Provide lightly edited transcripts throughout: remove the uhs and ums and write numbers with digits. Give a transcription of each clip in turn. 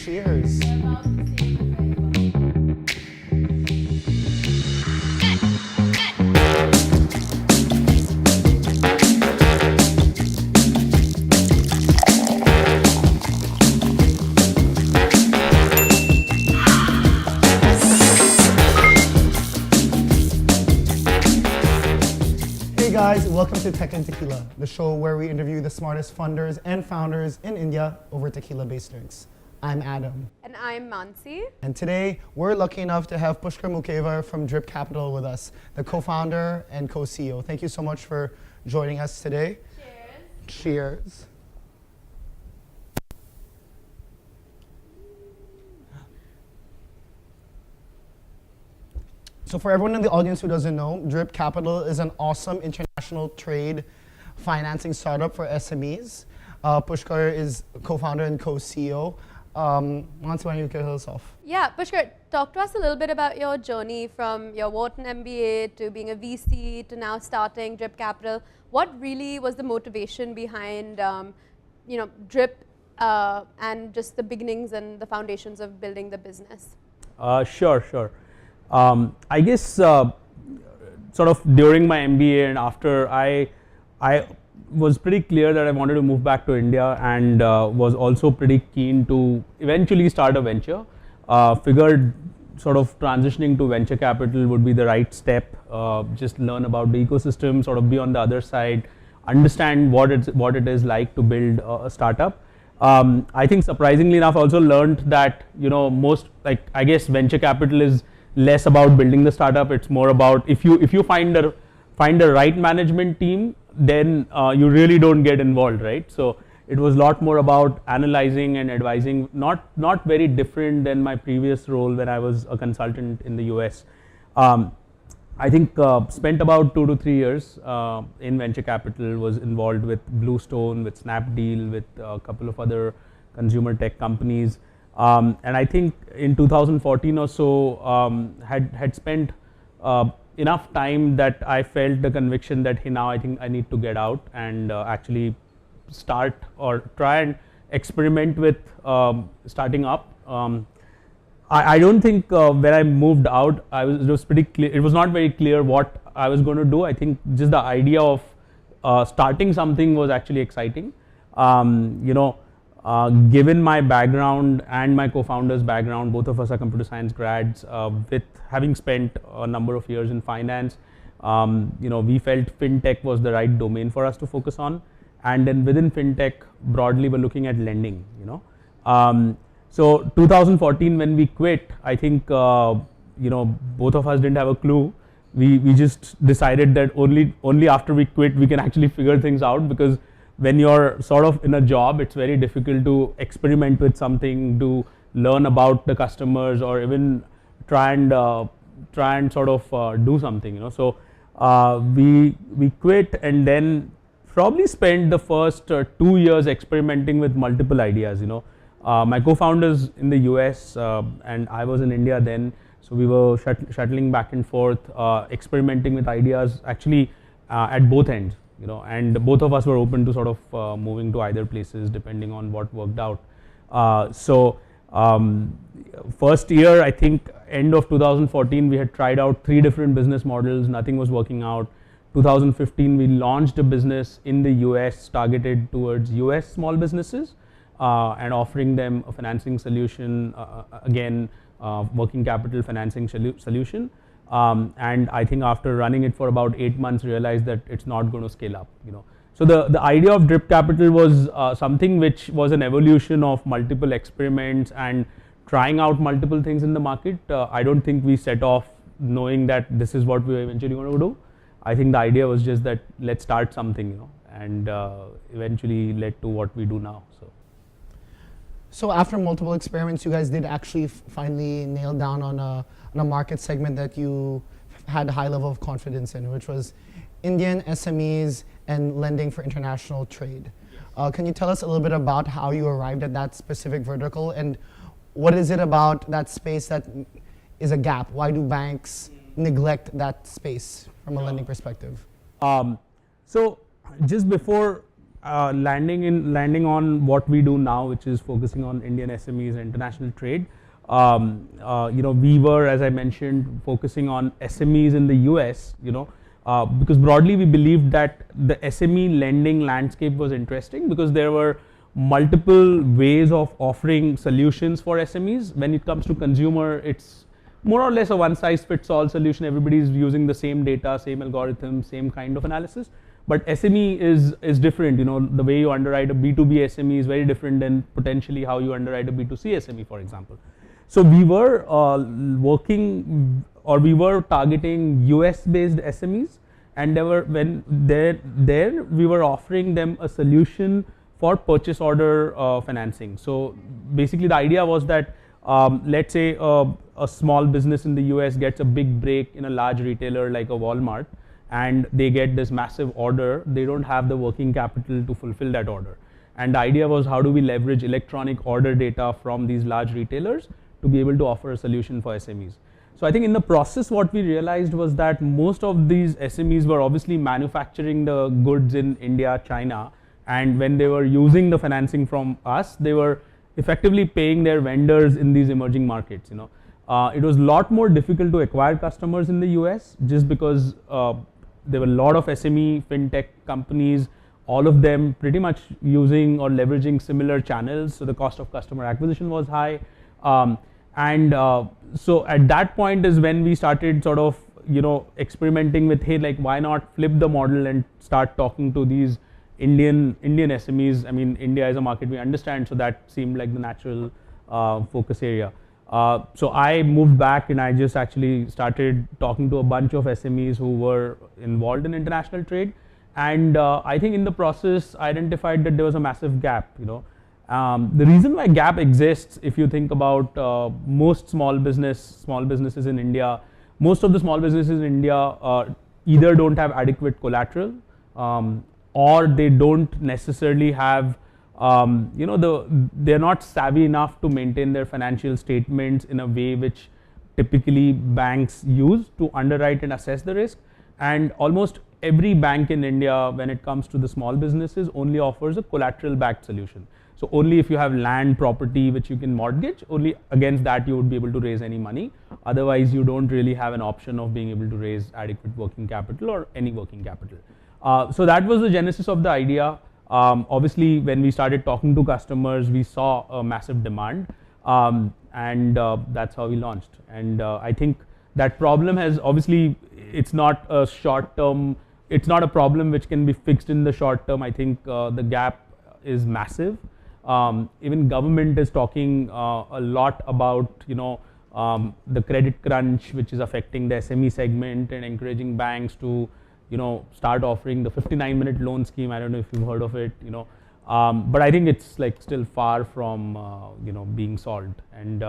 Cheers. Hey guys, welcome to Tech and Tequila, the show where we interview the smartest funders and founders in India over tequila-based drinks. I'm Adam. And I'm Mansi. And today, we're lucky enough to have Pushkar Mukewar from Drip Capital with us, the co-founder and co-CEO. Thank you so much for joining us today. Cheers. Cheers. So for everyone in the audience who doesn't know, Drip Capital is an awesome international trade financing startup for SMEs. Pushkar is co-founder and co-CEO. Mansi, why don't you kick us off? Yeah, Pushkar, talk to us a little bit about your journey from your Wharton MBA to being a VC to now starting Drip Capital. What really was the motivation behind Drip and just the beginnings and the foundations of building the business? Sure. I guess sort of during my MBA and after, I was pretty clear that I wanted to move back to India and was also pretty keen to eventually start a venture. Figured sort of transitioning to venture capital would be the right step. Just learn about the ecosystem, sort of be on the other side, understand what it is like to build a startup. I think surprisingly enough, I also learned that I guess venture capital is less about building the startup. It's more about if you find the right management team, then you really don't get involved, right? So it was a lot more about analyzing and advising, not very different than my previous role when I was a consultant in the US. I think spent about 2 to 3 years in venture capital, was involved with Bluestone, with Snapdeal, with a couple of other consumer tech companies. And I think in 2014 or so, had spent enough time that I felt the conviction that, hey, now I think I need to get out and actually start or try and experiment with starting up. I don't think when I moved out, it was pretty clear. It was not very clear what I was going to do. I think just the idea of starting something was actually exciting. Given my background and my co-founder's background, both of us are computer science grads, with having spent a number of years in finance, we felt fintech was the right domain for us to focus on. And then within fintech, broadly, we're looking at lending. So 2014, when we quit, I think both of us didn't have a clue. We just decided that only after we quit we can actually figure things out, because when you're sort of in a job, it's very difficult to experiment with something, to learn about the customers, or even try and sort of do something. So we quit, and then probably spent the first 2 years experimenting with multiple ideas. My co-founders in the US and I was in India then, so we were shuttling back and forth, experimenting with ideas actually at both ends. And both of us were open to sort of moving to either places depending on what worked out. First year, I think end of 2014, we had tried out 3 different business models. Nothing was working out. 2015, we launched a business in the US targeted towards US small businesses and offering them a financing solution, working capital financing solution. And I think after running it for about 8 months, realized that it's not going to scale up. So the idea of Drip Capital was something which was an evolution of multiple experiments and trying out multiple things in the market. I don't think we set off knowing that this is what we were eventually going to do. I think the idea was just that let's start something, and eventually led to what we do now. So after multiple experiments, you guys did actually finally nail down on a market segment that you had a high level of confidence in, which was Indian SMEs and lending for international trade. Can you tell us a little bit about how you arrived at that specific vertical, and what is it about that space that is a gap? Why do banks neglect that space from a lending perspective? So just before landing on what we do now, which is focusing on Indian SMEs and international trade. We were, as I mentioned, focusing on SMEs in the US, because broadly we believed that the SME lending landscape was interesting because there were multiple ways of offering solutions for SMEs. When it comes to consumer, it's more or less a one size fits all solution. Everybody is using the same data, same algorithm, same kind of analysis. But SME is different. The way you underwrite a B2B SME is very different than potentially how you underwrite a B2C SME, for example. So we were we were targeting US-based SMEs, and there we were offering them a solution for purchase order financing. So basically, the idea was that let's say a small business in the US gets a big break in a large retailer like a Walmart, and they get this massive order. They don't have the working capital to fulfill that order. And the idea was, how do we leverage electronic order data from these large retailers to be able to offer a solution for SMEs. So I think in the process, what we realized was that most of these SMEs were obviously manufacturing the goods in India, China, and when they were using the financing from us, they were effectively paying their vendors in these emerging markets. It was a lot more difficult to acquire customers in the US just because there were a lot of SME fintech companies, all of them pretty much using or leveraging similar channels, so the cost of customer acquisition was high. So at that point is when we started sort of experimenting with, hey, like, why not flip the model and start talking to these Indian SMEs. I mean, India is a market we understand, so that seemed like the natural focus area. So I moved back and I just actually started talking to a bunch of SMEs who were involved in international trade, and I think in the process identified that there was a massive gap. The reason why gap exists, if you think about most small businesses in India, most of the small businesses in India either don't have adequate collateral, or they don't necessarily have, they're not savvy enough to maintain their financial statements in a way which typically banks use to underwrite and assess the risk. And almost every bank in India, when it comes to the small businesses, only offers a collateral backed solution. So only if you have land, property which you can mortgage, only against that you would be able to raise any money. Otherwise, you don't really have an option of being able to raise adequate working capital or any working capital. So that was the genesis of the idea. Obviously, when we started talking to customers, we saw a massive demand, and that's how we launched. And I think that problem has, obviously, it's not a short term, it's not a problem which can be fixed in the short term. I think the gap is massive. Even government is talking a lot about the credit crunch which is affecting the SME segment and encouraging banks to start offering the 59-minute loan scheme. I don't know if you've heard of it, but I think it's like still far from being solved, and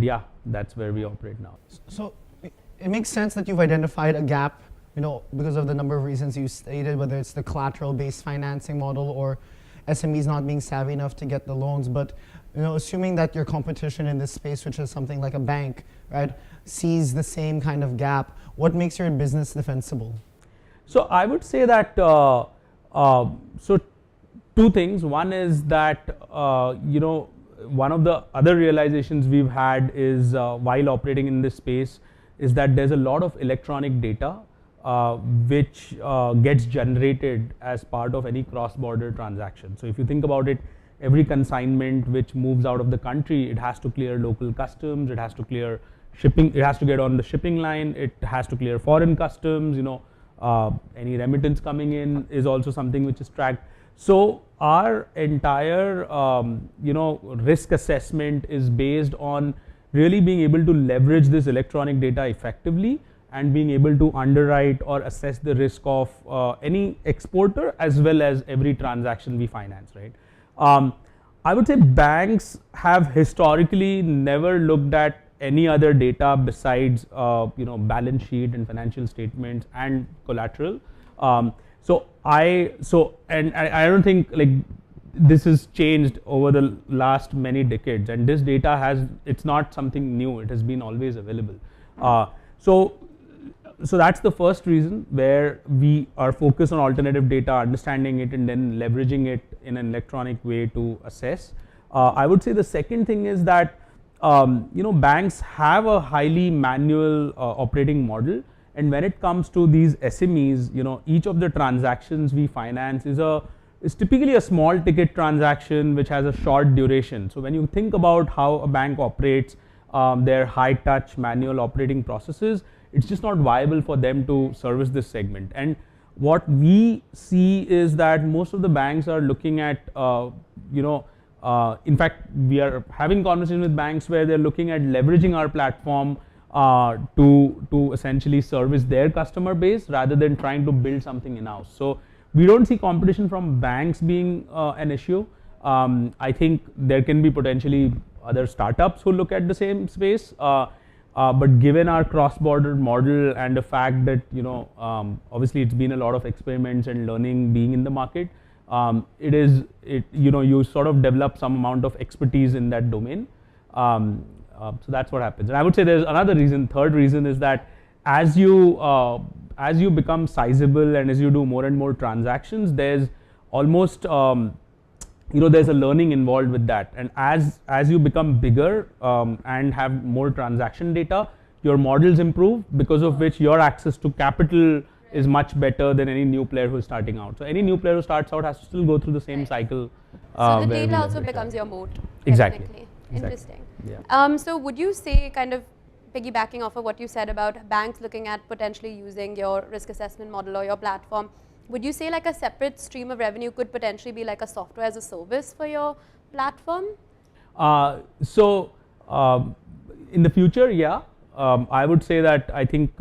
yeah, that's where we operate now. So it makes sense that you've identified a gap, because of the number of reasons you stated, whether it's the collateral-based financing model or SMEs not being savvy enough to get the loans. But assuming that your competition in this space, which is something like a bank, right, sees the same kind of gap, what makes your business defensible? So I would say that so two things. One is that one of the other realizations we've had is while operating in this space is that there's a lot of electronic data which gets generated as part of any cross-border transaction. So if you think about it, every consignment which moves out of the country, it has to clear local customs, it has to clear shipping, it has to get on the shipping line, it has to clear foreign customs, any remittance coming in is also something which is tracked. So our entire risk assessment is based on really being able to leverage this electronic data effectively and being able to underwrite or assess the risk of any exporter as well as every transaction we finance, right? I would say banks have historically never looked at any other data besides balance sheet and financial statements and collateral. So I don't think like this has changed over the last many decades, and this data it's not something new, it has been always available. So so that's the first reason where we are focused on alternative data, understanding it, and then leveraging it in an electronic way to assess. I would say the second thing is that banks have a highly manual operating model, and when it comes to these SMEs, each of the transactions we finance is typically a small ticket transaction which has a short duration. So when you think about how a bank operates their high touch manual operating processes, it's just not viable for them to service this segment. And what we see is that most of the banks are looking at, in fact, we are having conversations with banks where they're looking at leveraging our platform to essentially service their customer base rather than trying to build something in-house. So we don't see competition from banks being an issue. I think there can be potentially other startups who look at the same space. But given our cross-border model and the fact that obviously it's been a lot of experiments and learning being in the market, you sort of develop some amount of expertise in that domain. So that's what happens. And I would say there's another reason. Third reason is that as you become sizable and as you do more and more transactions, there's almost there's a learning involved with that, and as you become bigger and have more transaction data, your models improve, because of which your access to capital is much better than any new player who is starting out. So any new player who starts out has to still go through the same cycle. So the data also becomes your moat. Exactly. Definitely. Interesting. Yeah. So would you say, kind of piggybacking off of what you said about banks looking at potentially using your risk assessment model or your platform, would you say like a separate stream of revenue could potentially be like a software as a service for your platform? In the future, yeah. I would say that I think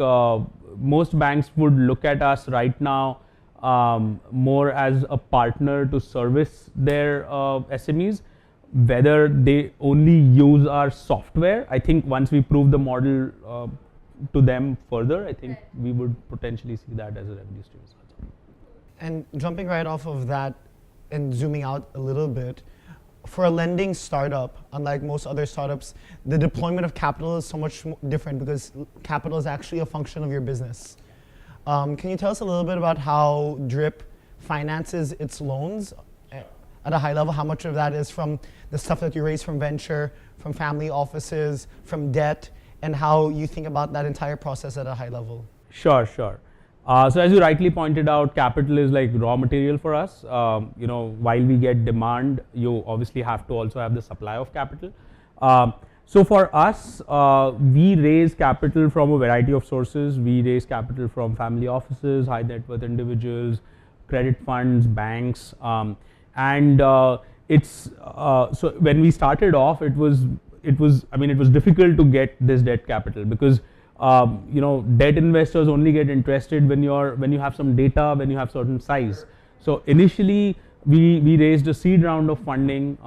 most banks would look at us right now more as a partner to service their SMEs. Whether they only use our software, I think once we prove the model to them further, I think we would potentially see that as a revenue stream. And jumping right off of that and zooming out a little bit, for a lending startup, unlike most other startups, the deployment of capital is so much different because capital is actually a function of your business. Can you tell us a little bit about how Drip finances its loans at a high level? How much of that is from the stuff that you raise from venture, from family offices, from debt, and how you think about that entire process at a high level? Sure. So as you rightly pointed out, capital is like raw material for us. While we get demand, you obviously have to also have the supply of capital. So for us, we raise capital from a variety of sources. We raise capital from family offices, high net worth individuals, credit funds, banks, so when we started off, it was difficult to get this debt capital because debt investors only get interested when you have some data, when you have certain size. So initially we raised a seed round of funding,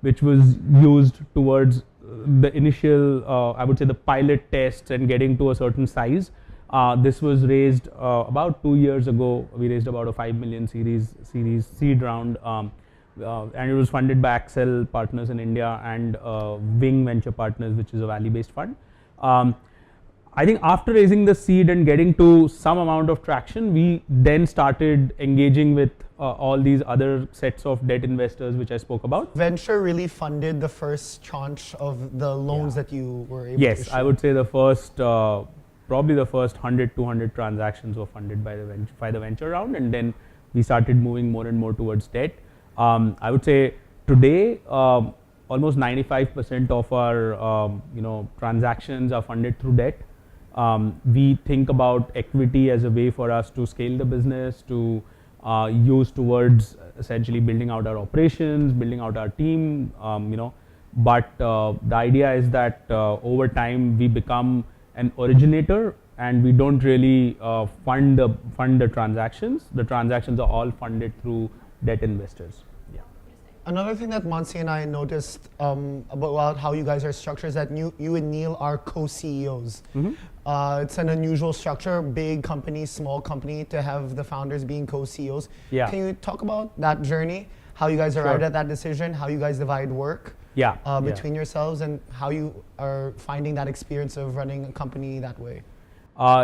which was used towards the initial, I would say the pilot tests and getting to a certain size. This was raised about 2 years ago. We raised about a 5 million series seed round, and it was funded by Accel Partners in India and Wing Venture Partners, which is a Valley-based fund. I think after raising the seed and getting to some amount of traction, we then started engaging with all these other sets of debt investors, which I spoke about. Venture really funded the first tranche of the loans that you were able to issue. Yes, I would say the first, probably the first 100, 200 transactions were funded by the venture round, and then we started moving more and more towards debt. I would say today, almost 95% of our transactions are funded through debt. We think about equity as a way for us to scale the business, to use towards essentially building out our operations, building out our team, But the idea is that over time we become an originator and we don't really fund the transactions. The transactions are all funded through debt investors. Another thing that Mansi and I noticed about how you guys are structured is that you and Neil are co-CEOs. Mm-hmm. It's an unusual structure, big company, small company, to have the founders being co-CEOs. Yeah. Can you talk about that journey, how you guys arrived at that decision, how you guys divide work between yourselves, and how you are finding that experience of running a company that way?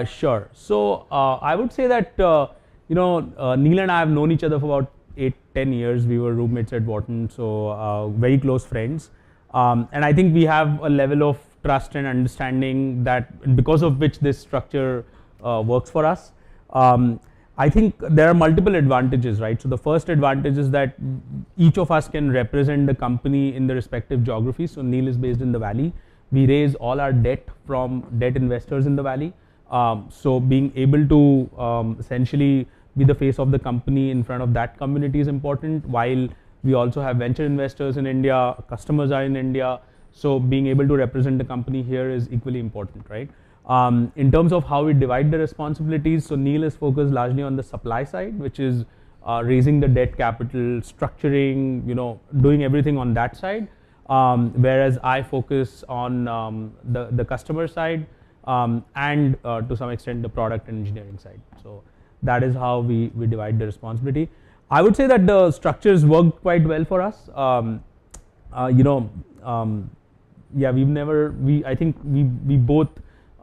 Sure. So I would say that Neil and I have known each other for about 8-10 years. We were roommates at Wharton, so very close friends. And I think we have a level of trust and understanding that because of which this structure works for us. I think there are multiple advantages, right? So the first advantage is that each of us can represent the company in the respective geographies. So Neil is based in the Valley. We raise all our debt from debt investors in the Valley. So being able to essentially be the face of the company in front of that community is important, while we also have venture investors in India, customers are in India. So being able to represent the company here is equally important, right? In terms of how we divide the responsibilities, so Neil is focused largely on the supply side, which is raising the debt capital, structuring, doing everything on that side. Whereas I focus on the customer side and to some extent the product and engineering side. So that is how we divide the responsibility. I would say that the structures work quite well for us. Yeah, I think we both.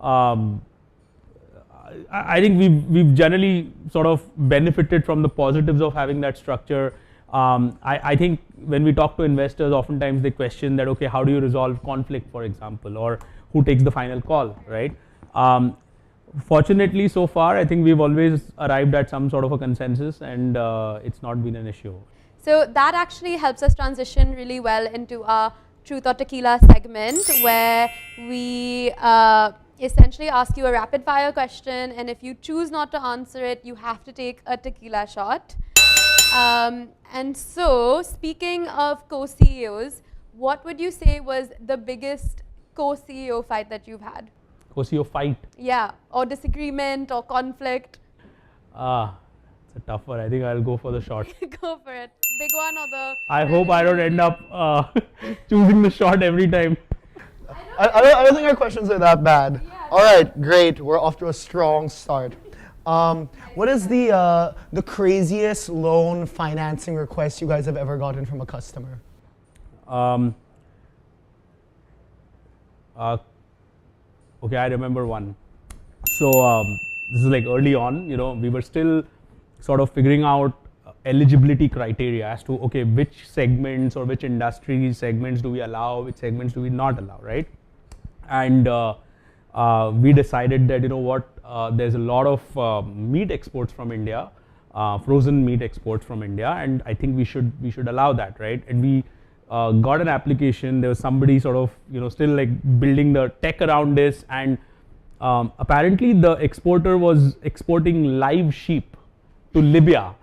I think we've generally sort of benefited from the positives of having that structure. I think when we talk to investors, oftentimes they question that, okay, how do you resolve conflict, for example, or who takes the final call, right? Fortunately, so far, I think we've always arrived at some sort of a consensus, and it's not been an issue. So that actually helps us transition really well into our Truth or Tequila segment, where we essentially ask you a rapid fire question, and if you choose not to answer it, you have to take a tequila shot. And so, speaking of co-CEOs, what would you say was the biggest co-CEO fight that you've had? Co-CEO fight? Yeah, or disagreement or conflict. It's a tough one. I think I'll go for the shot. Go for it. Big one or the... I hope I don't end up choosing the shot every time. I don't think our questions are that bad. Yeah. All right, great. We're off to a strong start. What is the craziest loan financing request you guys have ever gotten from a customer? Okay, I remember one. So this is like early on, we were still sort of figuring out eligibility criteria as to, okay, which segments or which industry segments do we allow, which segments do we not allow, right? And we decided that, there's a lot of meat exports from India, frozen meat exports from India, and I think we should allow that, right? And we got an application. There was somebody sort of, still like building the tech around this, and apparently the exporter was exporting live sheep to Libya,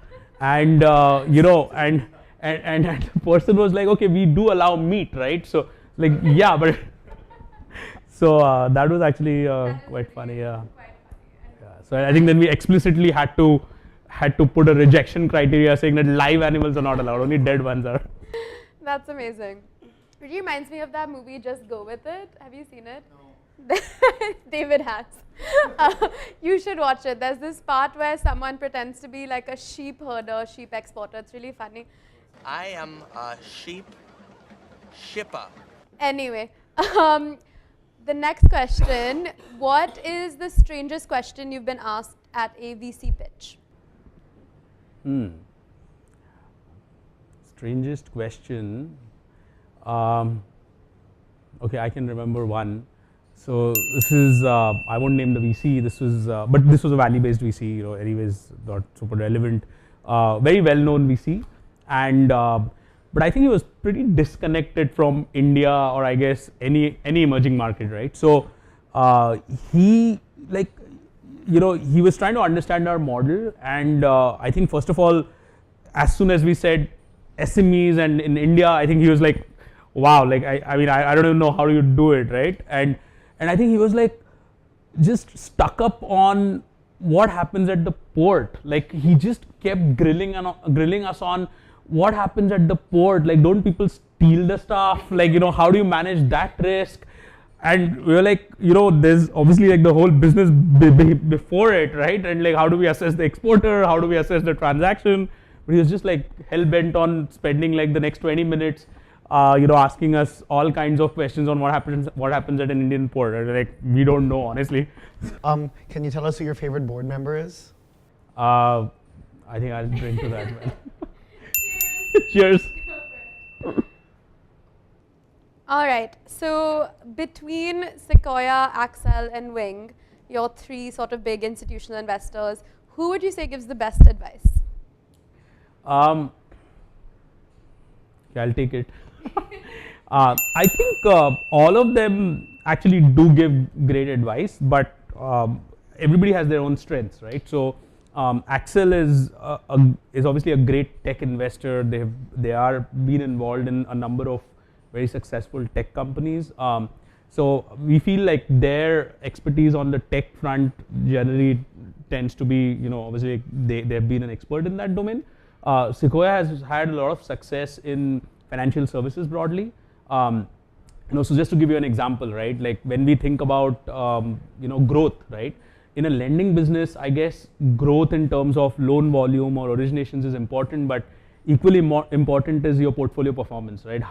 and and the person was like, okay, we do allow meat, right? So like, yeah, but so that was actually quite funny, yeah. So I think then we explicitly had to put a rejection criteria saying that live animals are not allowed, only dead ones are. That's amazing. It reminds me of that movie, Just Go With It. Have you seen it? No. David has. You should watch it. There's this part where someone pretends to be like a sheep herder, sheep exporter. It's really funny. I am a sheep shipper. Anyway, the next question. What is the strangest question you've been asked at a VC pitch? Strangest question. Okay, I can remember one. So this is, I won't name the VC, this was, but this was a Valley-based VC, anyways, not super relevant. Very well-known VC, and but I think he was pretty disconnected from India, or I guess any emerging market, right? So he he was trying to understand our model, and I think first of all, as soon as we said SMEs and in India, I think he was like, wow, like I mean I don't even know how you do it, right? And I think he was like just stuck up on what happens at the port. Like he just kept grilling us on what happens at the port. Like, don't people steal the stuff? Like, how do you manage that risk? And we were like, there's obviously like the whole business before it, right? And like, how do we assess the exporter? How do we assess the transaction? But he was just like hell bent on spending like the next 20 minutes asking us all kinds of questions on what happens at an Indian port. Like, we don't know, honestly. Can you tell us who your favorite board member is? I think I'll drink to that. Cheers. All right. So between Sequoia, Accel, and Wing, your three sort of big institutional investors, who would you say gives the best advice? I'll take it. I think all of them actually do give great advice, but everybody has their own strengths, right? So Accel is obviously a great tech investor. They are been involved in a number of very successful tech companies. So we feel like their expertise on the tech front generally tends to be, obviously they've been an expert in that domain. Sequoia has had a lot of success in financial services broadly. So just to give you an example, right? Like when we think about growth, right? In a lending business, I guess growth in terms of loan volume or originations is important, but equally more important is your portfolio performance, right?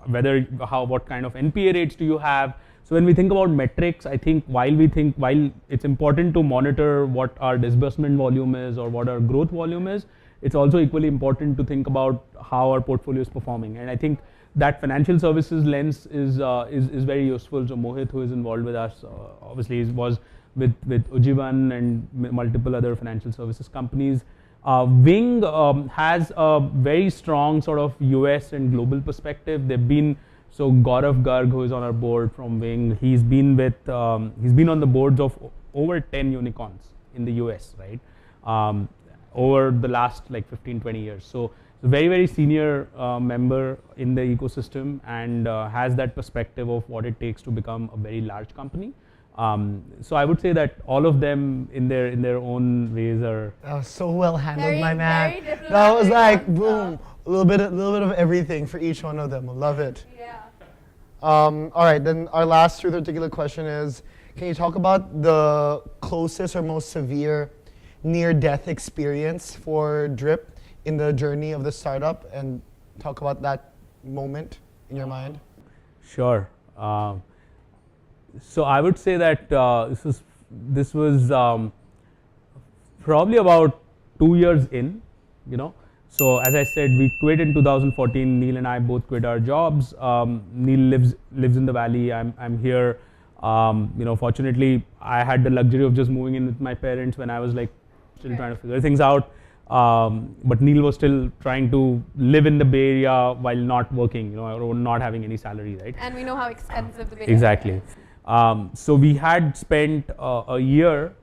What kind of NPA rates do you have? So when we think about metrics, I think while it's important to monitor what our disbursement volume is or what our growth volume is, it's also equally important to think about how our portfolio is performing. And I think that financial services lens is very useful. So Mohit, who is involved with us, obviously was with Ujjivan and multiple other financial services companies. Wing has a very strong sort of US and global perspective. So Gaurav Garg, who is on our board from Wing, he's been on the boards of over 10 unicorns in the US, right? Over the last like 15-20 years. So very, very senior member in the ecosystem and has that perspective of what it takes to become a very large company. So I would say that all of them in their own ways are. That was so well handled, my man. Very That was like boom, a little bit of everything for each one of them. I love it. Yeah. All right, then our last truth or particular question is: can you talk about the closest or most severe near-death experience for Drip in the journey of the startup, and talk about that moment in your mind? Sure. So I would say that this was probably about 2 years in, So as I said, we quit in 2014. Neil and I both quit our jobs. Neil lives in the Valley. I'm here. Fortunately, I had the luxury of just moving in with my parents when I was like still trying to figure things out. But Neil was still trying to live in the Bay Area while not working, or not having any salary, right? And we know how expensive the Bay Area Exactly. So we had spent a year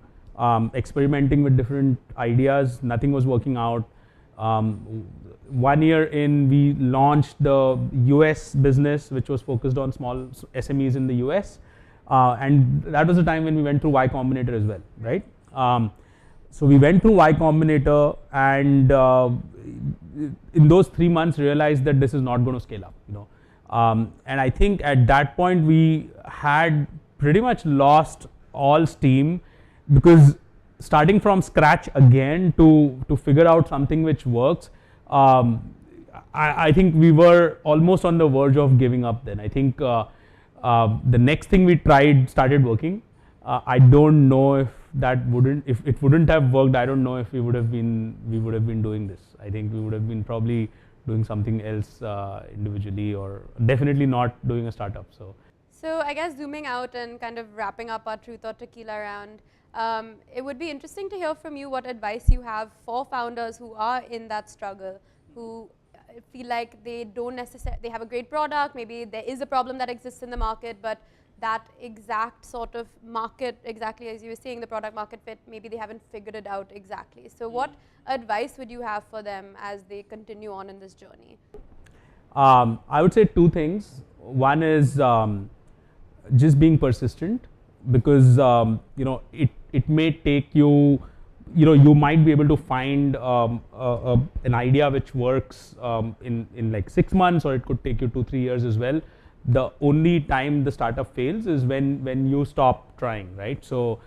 experimenting with different ideas. Nothing was working out. 1 year in, we launched the US business, which was focused on small SMEs in the US. And that was the time when we went through Y Combinator as well, right? So we went through Y Combinator, and in those 3 months realized that this is not going to scale up, and I think at that point we had pretty much lost all steam, because starting from scratch again to figure out something which works, I think we were almost on the verge of giving up then. I think the next thing we tried started working. I don't know if it wouldn't have worked. I don't know if we would have been doing this. I think we would have been probably doing something else individually, or definitely not doing a startup. So I guess zooming out and kind of wrapping up our truth or tequila round, it would be interesting to hear from you what advice you have for founders who are in that struggle, who feel like they have a great product, maybe there is a problem that exists in the market, but that exact sort of market, exactly as you were saying, the product market fit, maybe they haven't figured it out exactly. So what advice would you have for them as they continue on in this journey? I would say two things. One is just being persistent, because it may take you, you might be able to find an idea which works in like 6 months, or it could take you 2-3 years as well. The only time the startup fails is when you stop trying, right? So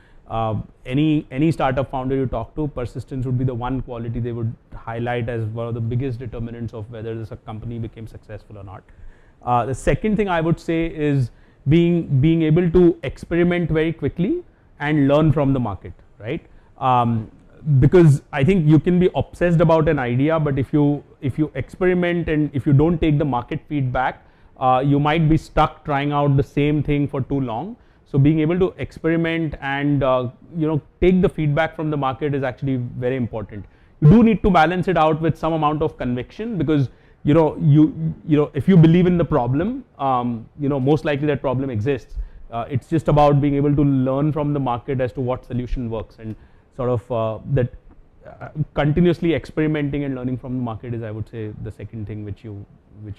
any startup founder you talk to, persistence would be the one quality they would highlight as one of the biggest determinants of whether this company became successful or not. The second thing I would say is being able to experiment very quickly and learn from the market, right? Because I think you can be obsessed about an idea, but if you experiment and if you don't take the market feedback, you might be stuck trying out the same thing for too long. So being able to experiment and take the feedback from the market is actually very important. You do need to balance it out with some amount of conviction, because if you believe in the problem, most likely that problem exists. It's just about being able to learn from the market as to what solution works, and sort of continuously experimenting and learning from the market is, I would say, the second thing which you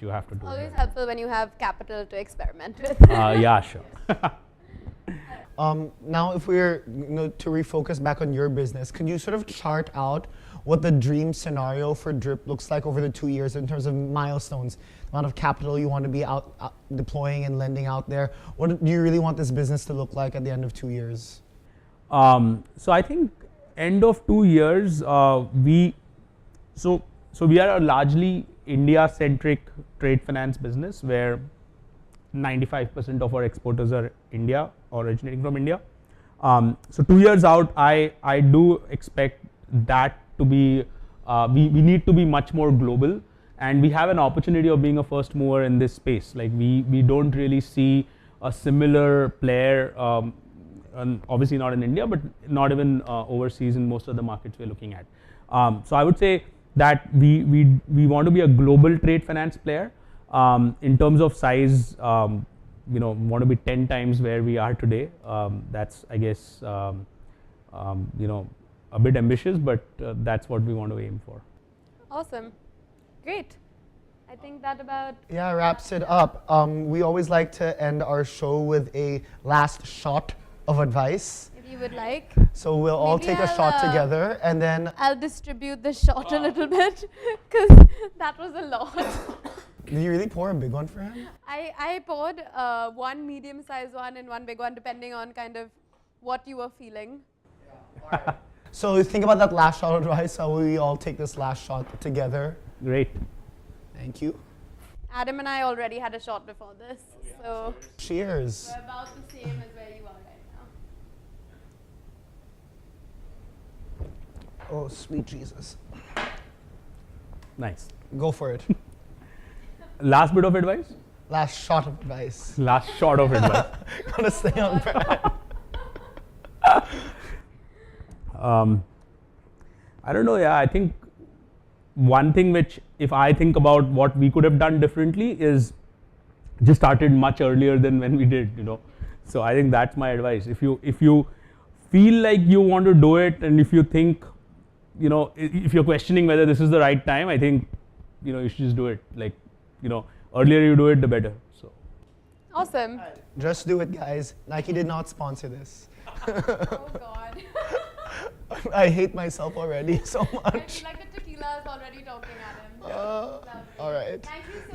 have to do. Always helpful when you have capital to experiment with. Yeah, sure. Now, if we're to refocus back on your business, could you sort of chart out what the dream scenario for Drip looks like over the 2 years in terms of milestones, the amount of capital you want to be out deploying and lending out there? What do you really want this business to look like at the end of 2 years? So I think end of 2 years, we are a largely India-centric trade finance business where 95% of our exporters are India or originating from India. So 2 years out, I do expect that to be, we need to be much more global, and we have an opportunity of being a first mover in this space. Like we don't really see a similar player, and obviously not in India, but not even overseas in most of the markets we're looking at. So I would say that we want to be a global trade finance player. In terms of size, want to be 10 times where we are today. That's, I guess, a bit ambitious, but that's what we want to aim for. Awesome. Great. I think that about wraps it up. We always like to end our show with a last shot of advice. if you would like. So we'll all take a shot together, and then I'll distribute the shot a little bit, because that was a lot. did you really pour a big one for him? I poured one medium-sized one and one big one, depending on kind of what you were feeling. So think about that last shot of advice. So we all take this last shot together. Great. Thank you. Adam and I already had a shot before this, so Cheers. we're about the same as where you are right now. Oh, sweet Jesus. Nice. Go for it. Last bit of advice? Last shot of advice. Last shot of advice. Gotta stay on brand. I don't know, yeah, I think one thing which, if I think about what we could have done differently, is just started much earlier than when we did, So I think that's my advice. If you feel like you want to do it, and if you think, if you're questioning whether this is the right time, I think, you should just do it. Like, earlier you do it, the better. So. Awesome. Just do it, guys. Nike did not sponsor this. Oh God. I hate myself already so I much. feel like the tequila is already talking at him. All right.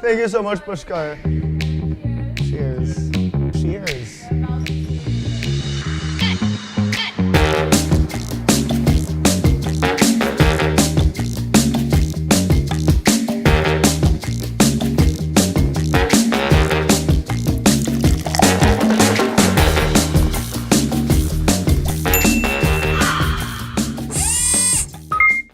Thank you so much Pushkar. for joining. Cheers. Cheers. Cheers. We're about to